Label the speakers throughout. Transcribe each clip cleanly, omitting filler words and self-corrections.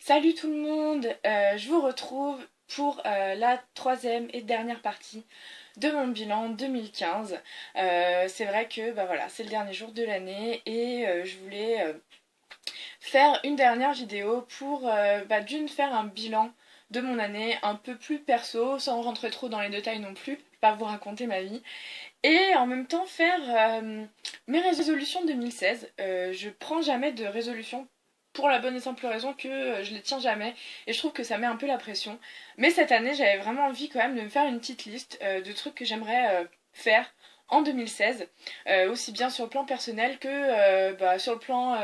Speaker 1: Salut tout le monde, je vous retrouve pour la troisième et dernière partie de mon bilan 2015. C'est vrai que voilà, c'est le dernier jour de l'année et je voulais faire une dernière vidéo pour d'une faire un bilan de mon année un peu plus perso, sans rentrer trop dans les détails non plus, pas vous raconter ma vie, et en même temps faire mes résolutions 2016. Je prends jamais de résolution pour la bonne et simple raison que je les tiens jamais et je trouve que ça met un peu la pression. Mais cette année, j'avais vraiment envie quand même de me faire une petite liste de trucs que j'aimerais faire en 2016, aussi bien sur le plan personnel que sur le plan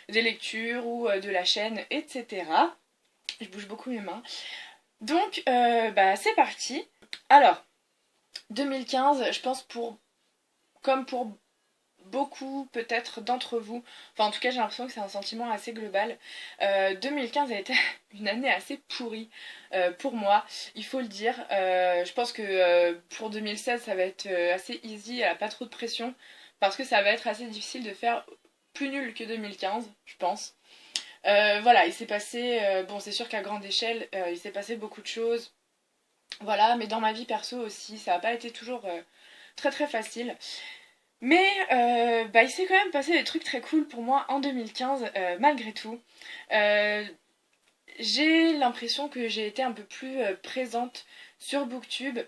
Speaker 1: des lectures ou de la chaîne, etc. Je bouge beaucoup mes mains. Donc, c'est parti. Alors, 2015, je pense comme pour beaucoup peut-être d'entre vous, enfin en tout cas j'ai l'impression que c'est un sentiment assez global. 2015 a été une année assez pourrie pour moi, il faut le dire. Je pense que pour 2016 ça va être assez easy, pas trop de pression, parce que ça va être assez difficile de faire plus nul que 2015, je pense. Voilà, il s'est passé, bon c'est sûr qu'à grande échelle, il s'est passé beaucoup de choses, voilà, mais dans ma vie perso aussi, ça n'a pas été toujours très très facile. Mais il s'est quand même passé des trucs très cool pour moi en 2015, malgré tout. Euh, j'ai l'impression que j'ai été un peu plus présente sur Booktube,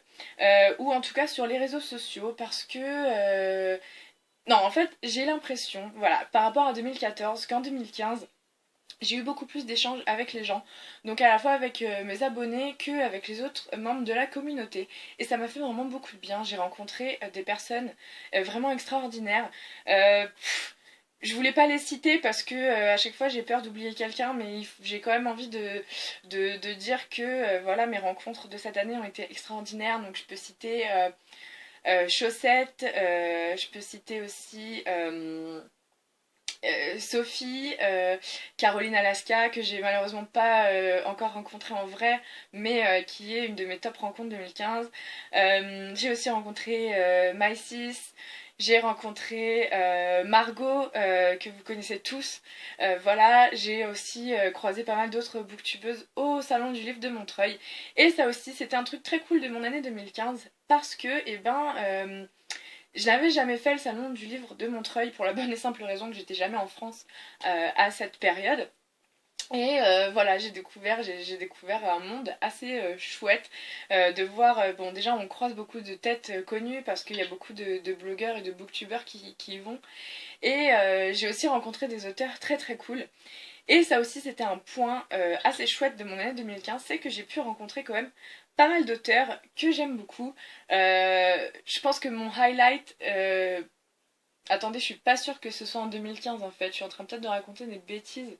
Speaker 1: ou en tout cas sur les réseaux sociaux, parce que... non, en fait, j'ai l'impression, voilà, par rapport à 2014, qu'en 2015, j'ai eu beaucoup plus d'échanges avec les gens, donc à la fois avec mes abonnés que avec les autres membres de la communauté. Et ça m'a fait vraiment beaucoup de bien. J'ai rencontré des personnes vraiment extraordinaires. Je voulais pas les citer parce que à chaque fois j'ai peur d'oublier quelqu'un, mais j'ai quand même envie de dire que voilà, mes rencontres de cette année ont été extraordinaires. Donc je peux citer Chaussette, je peux citer aussi Sophie, Caroline Alaska, que j'ai malheureusement pas encore rencontrée en vrai, mais qui est une de mes top rencontres 2015. J'ai aussi rencontré My6, j'ai rencontré Margot, que vous connaissez tous. Voilà, j'ai aussi croisé pas mal d'autres booktubeuses au salon du livre de Montreuil. Et ça aussi, c'était un truc très cool de mon année 2015 parce que, je n'avais jamais fait le salon du livre de Montreuil pour la bonne et simple raison que j'étais jamais en France à cette période. Et voilà, j'ai découvert un monde assez chouette de voir. Bon, déjà, on croise beaucoup de têtes connues parce qu'il y a beaucoup de blogueurs et de booktubeurs qui y vont. Et j'ai aussi rencontré des auteurs très très cool. Et ça aussi, c'était un point assez chouette de mon année 2015, c'est que j'ai pu rencontrer quand même pas mal d'auteurs que j'aime beaucoup. Je pense que mon highlight... Attendez, je suis pas sûre que ce soit en 2015 en fait, je suis en train peut-être de raconter des bêtises.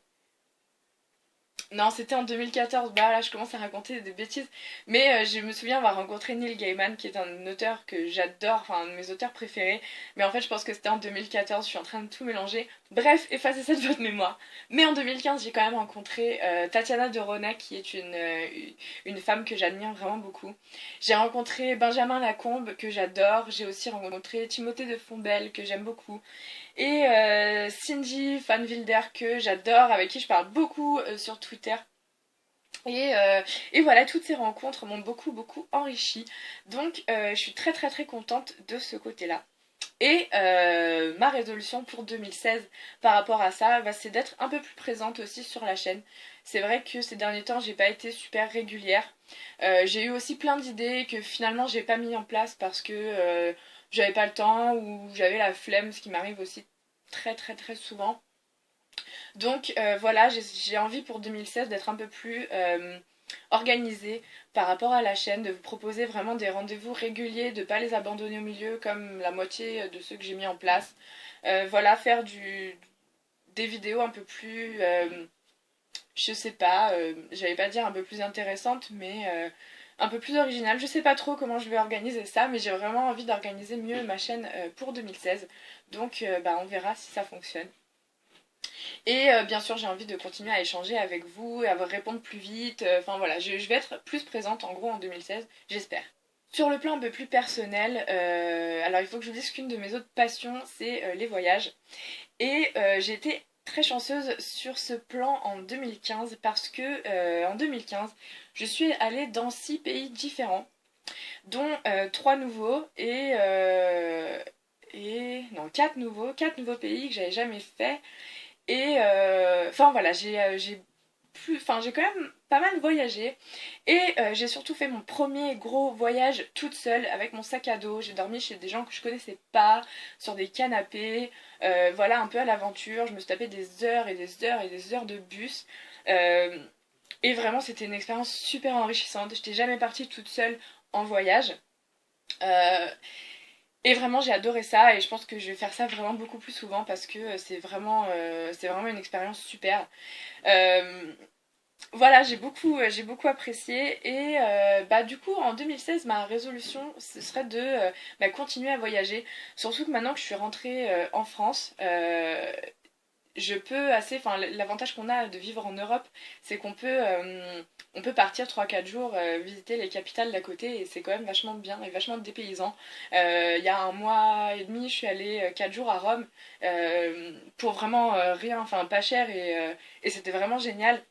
Speaker 1: Non, c'était en 2014. Bah là, je commence à raconter des bêtises. Mais je me souviens avoir rencontré Neil Gaiman, qui est un auteur que j'adore, enfin un de mes auteurs préférés. Mais en fait, je pense que c'était en 2014. Je suis en train de tout mélanger. Bref, effacez ça de votre mémoire. Mais en 2015, j'ai quand même rencontré Tatiana de Ronac, qui est une femme que j'admire vraiment beaucoup. J'ai rencontré Benjamin Lacombe, que j'adore. J'ai aussi rencontré Timothée de Fombelle, que j'aime beaucoup. Et Cindy Van Wilder que j'adore, avec qui je parle beaucoup sur Twitter. Et, euh, et voilà, toutes ces rencontres m'ont beaucoup beaucoup enrichi. Donc je suis très très très contente de ce côté-là. Et ma résolution pour 2016 par rapport à ça, c'est d'être un peu plus présente aussi sur la chaîne. C'est vrai que ces derniers temps, j'ai pas été super régulière. J'ai eu aussi plein d'idées que finalement j'ai pas mis en place parce que j'avais pas le temps ou j'avais la flemme, ce qui m'arrive aussi très très très souvent. Donc voilà, j'ai envie pour 2016 d'être un peu plus organisée par rapport à la chaîne, de vous proposer vraiment des rendez-vous réguliers, de ne pas les abandonner au milieu comme la moitié de ceux que j'ai mis en place. Voilà, faire des vidéos un peu plus, je sais pas, j'allais pas dire un peu plus intéressantes, mais un peu plus originales. Je sais pas trop comment je vais organiser ça, mais j'ai vraiment envie d'organiser mieux ma chaîne pour 2016. Donc on verra si ça fonctionne. Et bien sûr, j'ai envie de continuer à échanger avec vous et à vous répondre plus vite. Enfin voilà, je vais être plus présente en gros en 2016, j'espère. Sur le plan un peu plus personnel, alors il faut que je vous dise qu'une de mes autres passions, c'est les voyages. Et j'ai été très chanceuse sur ce plan en 2015 parce que en 2015, je suis allée dans 6 pays différents, dont 3 nouveaux et non 4 nouveaux pays que j'avais jamais fait. Et enfin voilà, j'ai quand même pas mal voyagé et j'ai surtout fait mon premier gros voyage toute seule avec mon sac à dos. J'ai dormi chez des gens que je connaissais pas, sur des canapés, voilà un peu à l'aventure. Je me suis tapé des heures et des heures et des heures de bus. Euh, et vraiment c'était une expérience super enrichissante. J'étais jamais partie toute seule en voyage. Euh, et vraiment j'ai adoré ça et je pense que je vais faire ça vraiment beaucoup plus souvent parce que c'est vraiment une expérience super. Euh, voilà, j'ai beaucoup apprécié et bah du coup en 2016 ma résolution ce serait de bah, continuer à voyager. Surtout que maintenant que je suis rentrée en France, je peux assez, enfin l'avantage qu'on a de vivre en Europe, c'est on peut partir 3 4 jours visiter les capitales d'à côté et c'est quand même vachement bien et vachement dépaysant. Il y a un mois et demi, je suis allée 4 jours à Rome pour vraiment rien, enfin pas cher et c'était vraiment génial.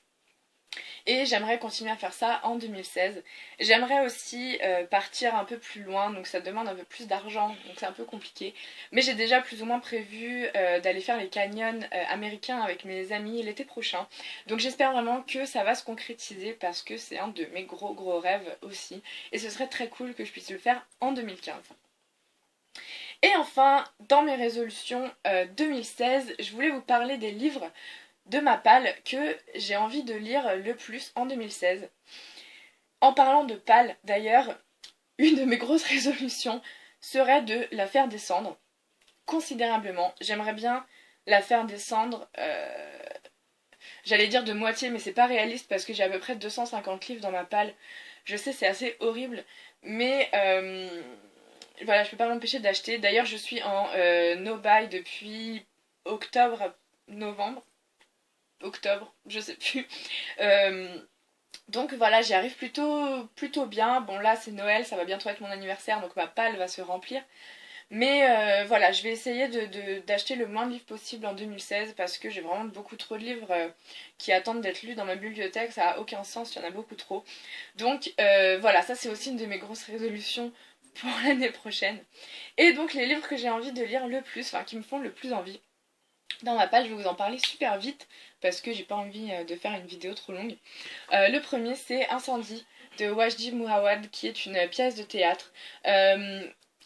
Speaker 1: Et j'aimerais continuer à faire ça en 2016. J'aimerais aussi partir un peu plus loin, donc ça demande un peu plus d'argent, donc c'est un peu compliqué. Mais j'ai déjà plus ou moins prévu d'aller faire les canyons américains avec mes amis l'été prochain. Donc j'espère vraiment que ça va se concrétiser parce que c'est un de mes gros rêves aussi. Et ce serait très cool que je puisse le faire en 2015. Et enfin, dans mes résolutions 2016, je voulais vous parler des livres de ma palle que j'ai envie de lire le plus en 2016. En parlant de palle, d'ailleurs, une de mes grosses résolutions serait de la faire descendre considérablement. J'aimerais bien la faire descendre, j'allais dire de moitié, mais c'est pas réaliste parce que j'ai à peu près 250 livres dans ma palle. Je sais, c'est assez horrible, mais voilà, je peux pas m'empêcher d'acheter. D'ailleurs, je suis en no-buy depuis octobre, je sais plus. Euh, donc voilà, j'y arrive plutôt bien. Bon là c'est Noël, ça va bientôt être mon anniversaire, donc ma palle va se remplir. Mais voilà, je vais essayer d'acheter le moins de livres possible en 2016 parce que j'ai vraiment beaucoup trop de livres qui attendent d'être lus dans ma bibliothèque. Ça a aucun sens, il y en a beaucoup trop. Donc voilà, ça c'est aussi une de mes grosses résolutions pour l'année prochaine. Et donc les livres que j'ai envie de lire le plus, enfin qui me font le plus envie, dans ma page, je vais vous en parler super vite parce que j'ai pas envie de faire une vidéo trop longue. Le premier, c'est Incendie de Wajdi Mouawad, qui est une pièce de théâtre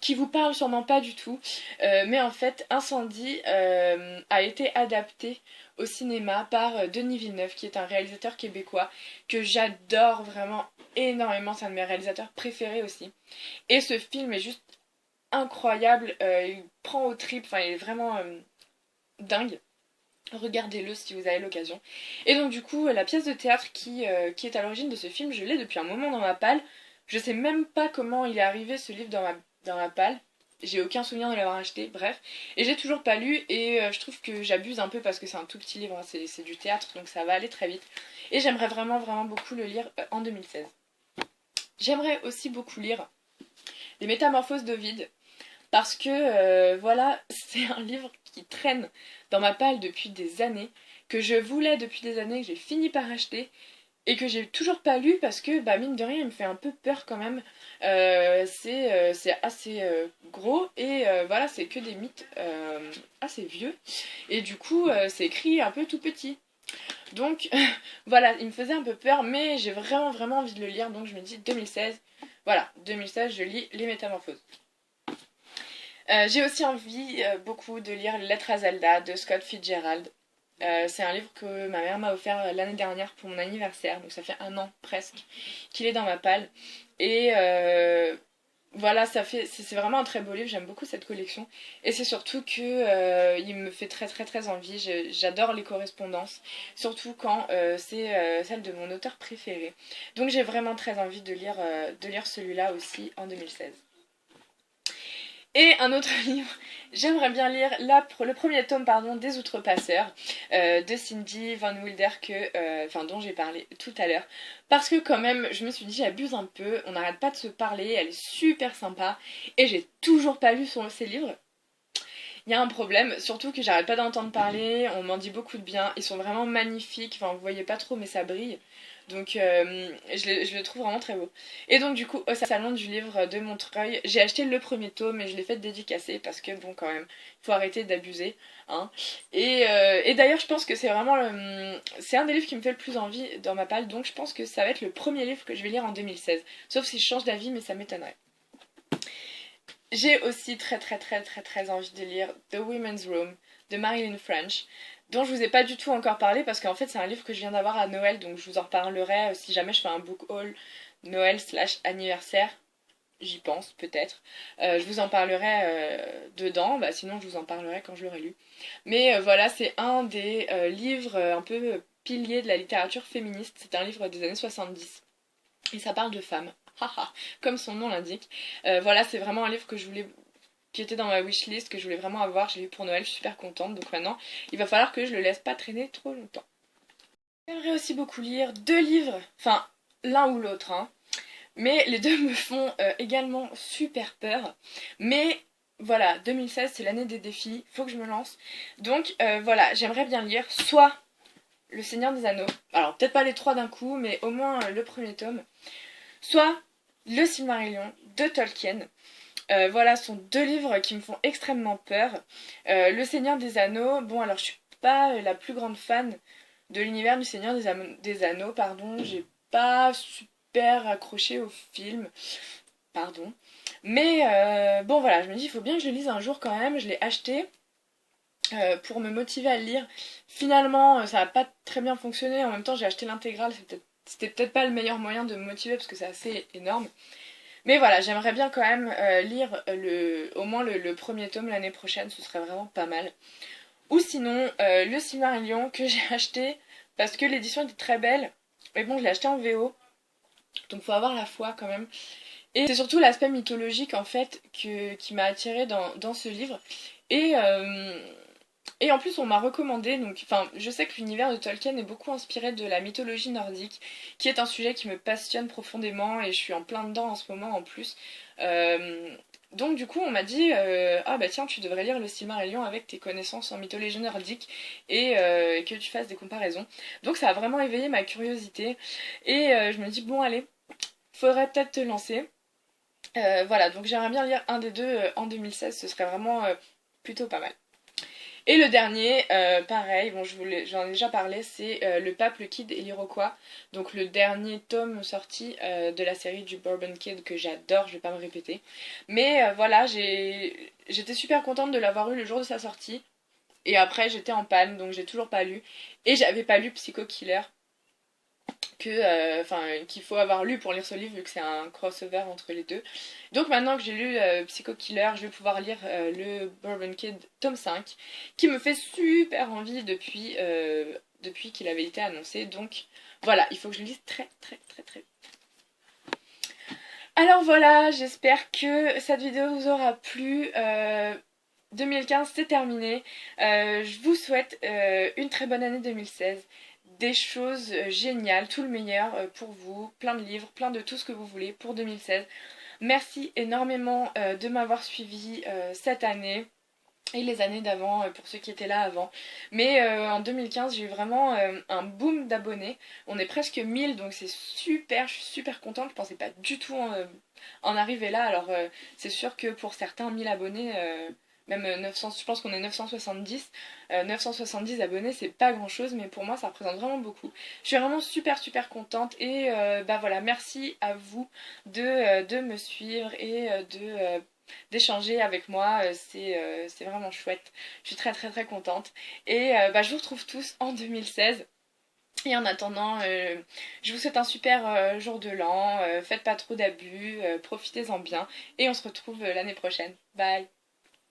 Speaker 1: qui vous parle sûrement pas du tout, mais en fait, Incendie a été adapté au cinéma par Denis Villeneuve, qui est un réalisateur québécois que j'adore vraiment énormément. C'est un de mes réalisateurs préférés aussi. Et ce film est juste incroyable. Il prend aux tripes. Enfin, il est vraiment dingue. Regardez-le si vous avez l'occasion. Et donc du coup, la pièce de théâtre qui est à l'origine de ce film, je l'ai depuis un moment dans ma palle. Je sais même pas comment il est arrivé ce livre dans ma palle. J'ai aucun souvenir de l'avoir acheté, bref. Et j'ai toujours pas lu et je trouve que j'abuse un peu parce que c'est un tout petit livre, hein, c'est du théâtre donc ça va aller très vite. Et j'aimerais vraiment beaucoup le lire en 2016. J'aimerais aussi beaucoup lire Les Métamorphoses d'Ovide parce que voilà, c'est un livre qui traîne dans ma palle depuis des années, que je voulais depuis des années, que j'ai fini par acheter et que j'ai toujours pas lu parce que bah mine de rien il me fait un peu peur quand même. C'est assez gros et voilà, c'est que des mythes assez vieux et du coup c'est écrit un peu tout petit. Donc voilà, il me faisait un peu peur mais j'ai vraiment envie de le lire, donc je me dis 2016. Voilà, 2016 je lis Les Métamorphoses. J'ai aussi envie beaucoup de lire Lettres à Zelda de Scott Fitzgerald. C'est un livre que ma mère m'a offert l'année dernière pour mon anniversaire, donc ça fait un an presque qu'il est dans ma palle. Et voilà, c'est vraiment un très beau livre, j'aime beaucoup cette collection. Et c'est surtout que il me fait très envie. J'adore les correspondances, surtout quand c'est celle de mon auteur préféré. Donc j'ai vraiment très envie de lire celui-là aussi en 2016. Et un autre livre, j'aimerais bien lire le premier tome pardon, des Outrepasseurs de Cindy Van Wilder dont j'ai parlé tout à l'heure. Parce que quand même, je me suis dit, j'abuse un peu, on n'arrête pas de se parler, elle est super sympa. Et j'ai toujours pas lu ses livres. il y a un problème, surtout que j'arrête pas d'entendre parler, on m'en dit beaucoup de bien, ils sont vraiment magnifiques, enfin vous voyez pas trop mais ça brille, donc je le trouve vraiment très beau. Et donc du coup au salon du livre de Montreuil, j'ai acheté le premier tome et je l'ai fait dédicacer parce que bon quand même, il faut arrêter d'abuser, hein. Et d'ailleurs je pense que c'est vraiment c'est un des livres qui me fait le plus envie dans ma palle, donc je pense que ça va être le premier livre que je vais lire en 2016, sauf si je change d'avis mais ça m'étonnerait. J'ai aussi très envie de lire The Women's Room de Marilyn French, dont je vous ai pas du tout encore parlé parce qu'en fait c'est un livre que je viens d'avoir à Noël, donc je vous en reparlerai si jamais je fais un book haul Noël slash anniversaire, j'y pense peut-être. Je vous en parlerai dedans, bah, sinon je vous en parlerai quand je l'aurai lu. Mais voilà, c'est un des livres un peu piliers de la littérature féministe, c'est un livre des années 70 et ça parle de femmes. Haha, comme son nom l'indique. Voilà, c'est vraiment un livre que je voulais, qui était dans ma wishlist, que je voulais vraiment avoir. Je l'ai eu pour Noël, je suis super contente. Donc maintenant, il va falloir que je le laisse pas traîner trop longtemps. J'aimerais aussi beaucoup lire deux livres, enfin l'un ou l'autre, hein. Mais les deux me font également super peur. Mais voilà, 2016 c'est l'année des défis, faut que je me lance. Donc voilà, j'aimerais bien lire soit Le Seigneur des Anneaux, alors peut-être pas les trois d'un coup, mais au moins le premier tome, soit Le Silmarillion de Tolkien. Voilà, ce sont deux livres qui me font extrêmement peur. Le Seigneur des Anneaux, bon alors je suis pas la plus grande fan de l'univers du Seigneur des Anneaux, pardon, j'ai pas super accroché au film, pardon. Mais bon voilà, je me dis il faut bien que je le lise un jour quand même, je l'ai acheté pour me motiver à le lire. Finalement, ça n'a pas très bien fonctionné, en même temps j'ai acheté l'intégrale, c'était peut-être pas le meilleur moyen de me motiver parce que c'est assez énorme. Mais voilà, j'aimerais bien quand même lire au moins le premier tome l'année prochaine, ce serait vraiment pas mal. Ou sinon, le Silmarillion que j'ai acheté parce que l'édition était très belle. Mais bon, je l'ai acheté en VO, donc faut avoir la foi quand même. Et c'est surtout l'aspect mythologique en fait qui m'a attirée dans ce livre. Et, euh, et en plus, on m'a recommandé, donc, enfin, je sais que l'univers de Tolkien est beaucoup inspiré de la mythologie nordique, qui est un sujet qui me passionne profondément et je suis en plein dedans en ce moment en plus. Euh, donc, du coup, on m'a dit ah bah tiens, tu devrais lire le Silmarillion avec tes connaissances en mythologie nordique et que tu fasses des comparaisons. Donc, ça a vraiment éveillé ma curiosité et je me dis bon, allez, faudrait peut-être te lancer. Voilà, donc j'aimerais bien lire un des deux en 2016, ce serait vraiment plutôt pas mal. Et le dernier, pareil, bon, j'en ai déjà parlé, c'est Le Pape, le Kid et l'Iroquois. Donc le dernier tome sorti de la série du Bourbon Kid que j'adore, je vais pas me répéter. Mais voilà, j'étais super contente de l'avoir eu le jour de sa sortie. Et après, j'étais en panne, donc j'ai toujours pas lu. Et j'avais pas lu Psycho Killer, qu'il faut avoir lu pour lire ce livre vu que c'est un crossover entre les deux. Donc maintenant que j'ai lu Psycho Killer, je vais pouvoir lire le Bourbon Kid tome 5 qui me fait super envie depuis qu'il avait été annoncé. Donc voilà, il faut que je le lise très vite. Alors voilà, j'espère que cette vidéo vous aura plu. 2015 c'est terminé. Je vous souhaite une très bonne année 2016. Des choses géniales, tout le meilleur pour vous, plein de livres, plein de tout ce que vous voulez pour 2016. Merci énormément de m'avoir suivi cette année et les années d'avant pour ceux qui étaient là avant. Mais en 2015 j'ai eu vraiment un boom d'abonnés. On est presque 1000 donc c'est super, je suis super contente. Je pensais pas du tout en arriver là. Alors c'est sûr que pour certains 1000 abonnés même 900, je pense qu'on est 970. 970 abonnés, c'est pas grand chose, mais pour moi, ça représente vraiment beaucoup. Je suis vraiment super contente et bah voilà, merci à vous de me suivre et d'échanger avec moi. C'est vraiment chouette. Je suis très contente. Et bah, je vous retrouve tous en 2016. Et en attendant, je vous souhaite un super jour de l'an. Faites pas trop d'abus, profitez-en bien. Et on se retrouve l'année prochaine. Bye!